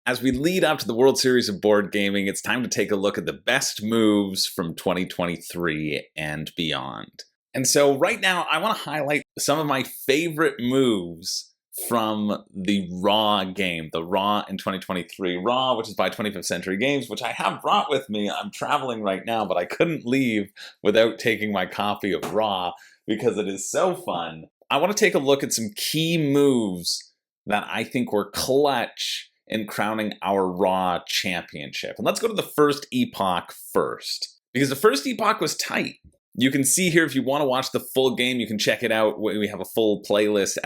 As we lead up to the World Series of Board Gaming, it's time to take a look at the best moves from 2023 and beyond. And so right now, I want to highlight some of my favorite moves from the Raw game, the Raw in 2023. Raw, which is by 25th Century Games, which I have brought with me. I'm traveling right now, but I couldn't leave without taking my copy of Raw because it is so fun. I want to take a look at some key moves that I think were clutch in crowning our Raw championship. And let's go to the first Epoch first, because the first Epoch was tight. You can see here, if you want to watch the full game, you can check it out. We have a full playlist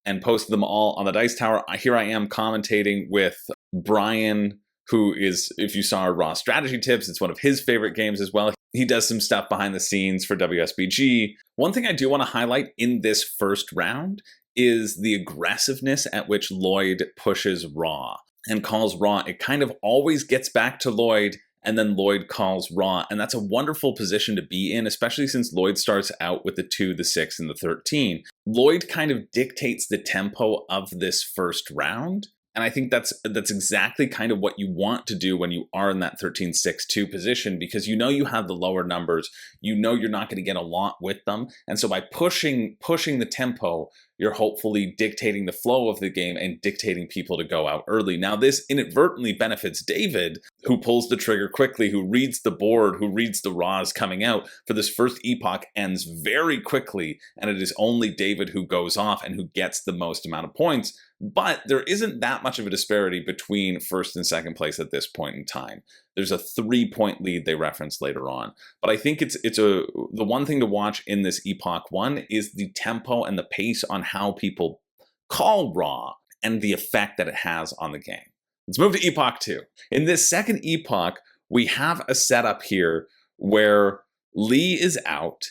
and posted them all on the Dice Tower. Here I am commentating with Brian, who is, if you saw our Raw strategy tips, it's one of his favorite games as well. He does some stuff behind the scenes for WSBG. One thing I do want to highlight in this first round is the aggressiveness at which Lloyd pushes Raw and calls Raw. It kind of always gets back to Lloyd, and then Lloyd calls Raw. And that's a wonderful position to be in, especially since Lloyd starts out with the 2, the 6, and the 13. Lloyd kind of dictates the tempo of this first round. And I think that's exactly kind of what you want to do when you are in that 13-6-2 position, because you know you have the lower numbers, you know you're not going to get a lot with them. And so by pushing the tempo, you're hopefully dictating the flow of the game and dictating people to go out early. Now, this inadvertently benefits David, who pulls the trigger quickly, who reads the board, who reads the Raws coming out. For this first Epoch ends very quickly, and it is only David who goes off and who gets the most amount of points. But there isn't that much of a disparity between first and second place at this point in time. There's a 3-point lead they reference later on. But I think the one thing to watch in this Epoch 1 is the tempo and the pace on how people call Raw and the effect that it has on the game. Let's move to Epoch 2. In this second Epoch, we have a setup here where Lee is out.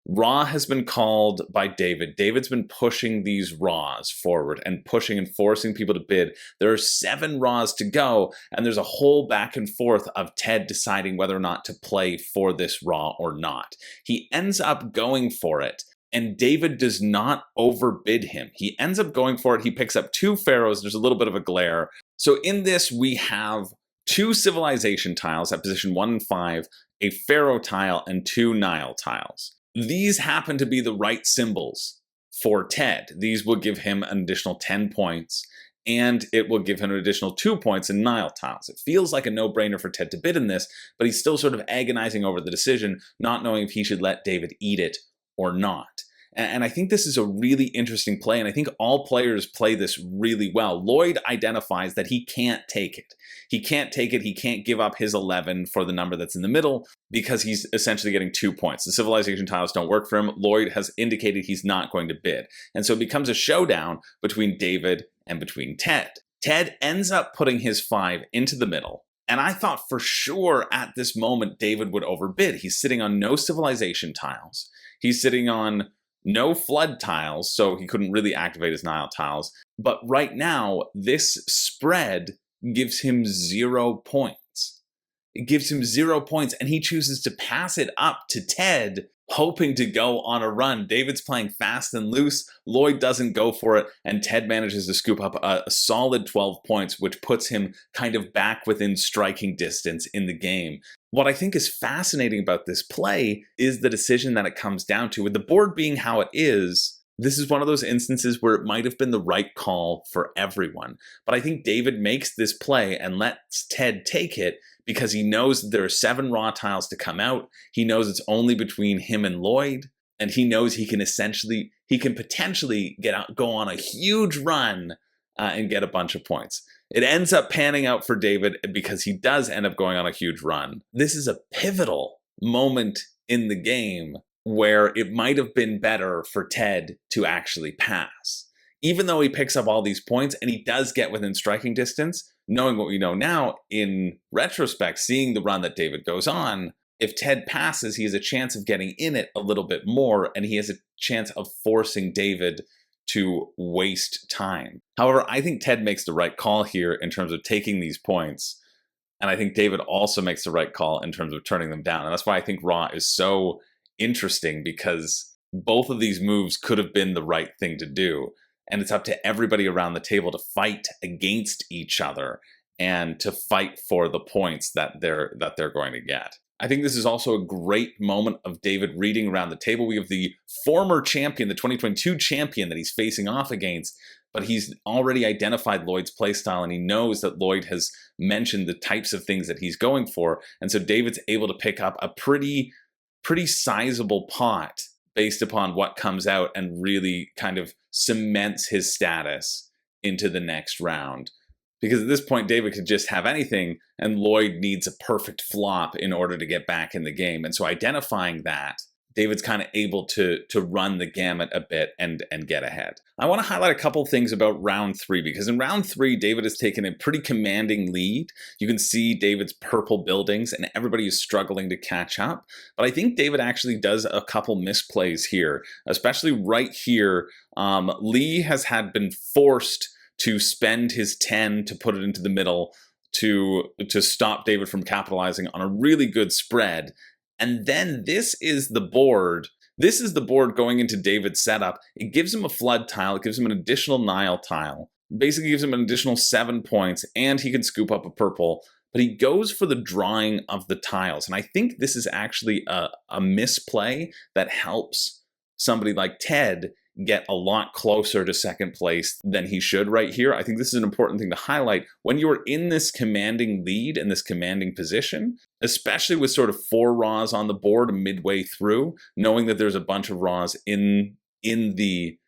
Raw has been called by David. David's been pushing these Raws forward and pushing and forcing people to bid. There are 7 Raws to go, and there's a whole back and forth of Ted deciding whether or not to play for this Raw or not. He ends up going for it, and David does not overbid him. He ends up going for it. He picks up 2 pharaohs. There's a little bit of a glare. So in this, we have 2 civilization tiles at position 1 and 5, a pharaoh tile, and 2 Nile tiles. These happen to be the right symbols for Ted. These will give him an additional 10 points, and it will give him an additional 2 points in Nile tiles. It feels like a no-brainer for Ted to bid in this, but he's still sort of agonizing over the decision, not knowing if he should let David eat it or not. And I think this is a really interesting play, and I think all players play this really well. Lloyd identifies that he can't take it. He can't take it. He can't give up his 11 for the number that's in the middle because he's essentially getting 2 points. The civilization tiles don't work for him. Lloyd has indicated he's not going to bid. And so it becomes a showdown between David and between Ted. Ted ends up putting his 5 into the middle. And I thought for sure at this moment David would overbid. He's sitting on no civilization tiles. He's sitting on no flood tiles, so he couldn't really activate his Nile tiles. But right now, this spread gives him 0 points. It gives him 0 points, and he chooses to pass it up to Ted, hoping to go on a run. David's playing fast and loose. Lloyd doesn't go for it, and Ted manages to scoop up a solid 12 points, which puts him kind of back within striking distance in the game. What I think is fascinating about this play is the decision that it comes down to. With the board being how it is, this is one of those instances where it might have been the right call for everyone. But I think David makes this play and lets Ted take it because he knows that there are 7 Raw tiles to come out. He knows it's only between him and Lloyd, and he knows he can potentially go on a huge run and get a bunch of points. It ends up panning out for David because he does end up going on a huge run. This is a pivotal moment in the game where it might have been better for Ted to actually pass. Even though he picks up all these points and he does get within striking distance, knowing what we know now, in retrospect, seeing the run that David goes on, if Ted passes, he has a chance of getting in it a little bit more, and he has a chance of forcing David to waste time. However, I think Ted makes the right call here in terms of taking these points, and I think David also makes the right call in terms of turning them down. And that's why I think Raw is so interesting, because both of these moves could have been the right thing to do. And it's up to everybody around the table to fight against each other and to fight for the points that they're going to get. I think this is also a great moment of David reading around the table. We have the former champion, the 2022 champion that he's facing off against, but he's already identified Lloyd's playstyle, and he knows that Lloyd has mentioned the types of things that he's going for. And so David's able to pick up a pretty sizable pot based upon what comes out and really kind of cements his status into the next round. Because at this point, David could just have anything, and Lloyd needs a perfect flop in order to get back in the game. And so identifying that, David's kind of able to run the gamut a bit and get ahead. I want to highlight a couple things about round 3, because in round 3, David has taken a pretty commanding lead. You can see David's purple buildings, and everybody is struggling to catch up. But I think David actually does a couple misplays here, especially right here. Lee has been forced to spend his 10 to put it into the middle to stop David from capitalizing on a really good spread. And then this is the board. This is the board going into David's setup. It gives him a flood tile. It gives him an additional Nile tile. Basically gives him an additional 7 points, and he can scoop up a purple. But he goes for the drawing of the tiles. And I think this is actually a misplay that helps somebody like Ted get a lot closer to second place than he should right here. I think this is an important thing to highlight. When you're in this commanding lead and this commanding position, especially with sort of 4 raws on the board midway through, knowing that there's a bunch of raws in the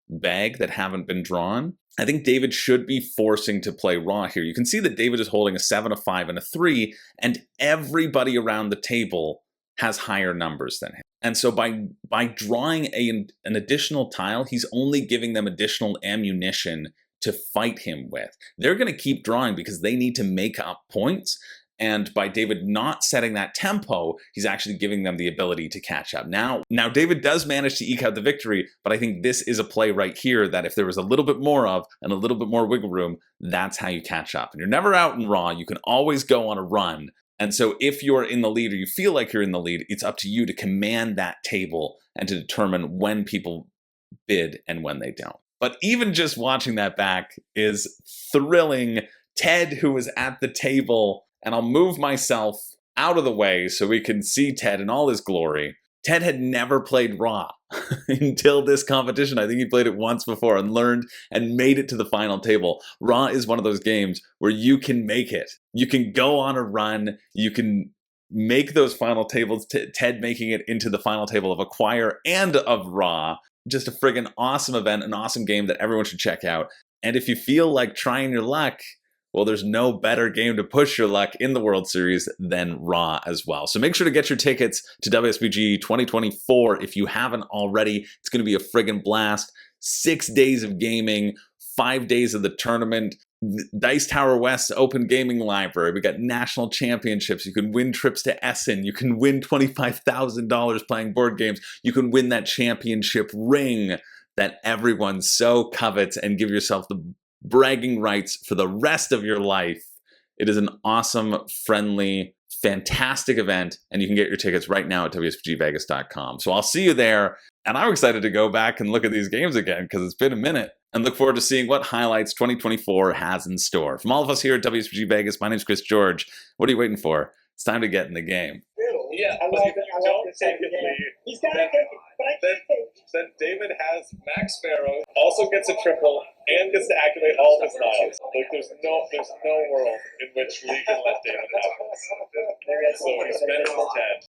bag that haven't been drawn, I think David should be forcing to play raw here. You can see that David is holding a 7, a 5, and a 3, and everybody around the table has higher numbers than him. And so by drawing an additional tile, he's only giving them additional ammunition to fight him with. They're going to keep drawing because they need to make up points. And by David not setting that tempo, he's actually giving them the ability to catch up. Now David does manage to eke out the victory, but I think this is a play right here that if there was a little bit more of and a little bit more wiggle room, that's how you catch up. And you're never out in raw. You can always go on a run. And so if you're in the lead or you feel like you're in the lead, it's up to you to command that table and to determine when people bid and when they don't. But even just watching that back is thrilling. Ted, who was at the table, and I'll move myself out of the way so we can see Ted in all his glory. Ted had never played raw until this competition. I think he played it once before and learned and made it to the final table. Raw is one of those games where you can make it. You can go on a run. You can make those final tables. Ted making it into the final table of Acquire and of Raw. Just a friggin' awesome event, an awesome game that everyone should check out. And if you feel like trying your luck, well, there's no better game to push your luck in the World Series than Raw as well. So make sure to get your tickets to WSBG 2024 if you haven't already. It's going to be a friggin' blast. 6 days of gaming, 5 days of the tournament, Dice Tower West Open Gaming Library. We got national championships. You can win trips to Essen. You can win $25,000 playing board games. You can win that championship ring that everyone so covets and give yourself the bragging rights for the rest of your life. It is an awesome, friendly, fantastic event, and you can get your tickets right now at WSBGVegas.com. So I'll see you there, and I'm excited to go back and look at these games again because it's been a minute, and look forward to seeing what highlights 2024 has in store. From all of us here at WSBG Vegas, my name is Chris George. What are you waiting for? It's time to get in the game. Yeah, I love it. Don't take it, Lee. He's got to take it, but I can't take it. Then David has Max Sparrow, also gets a triple, and gets to activate all of his Niles. Like, there's no world in which Lee can let David have this. So he's spending his 10.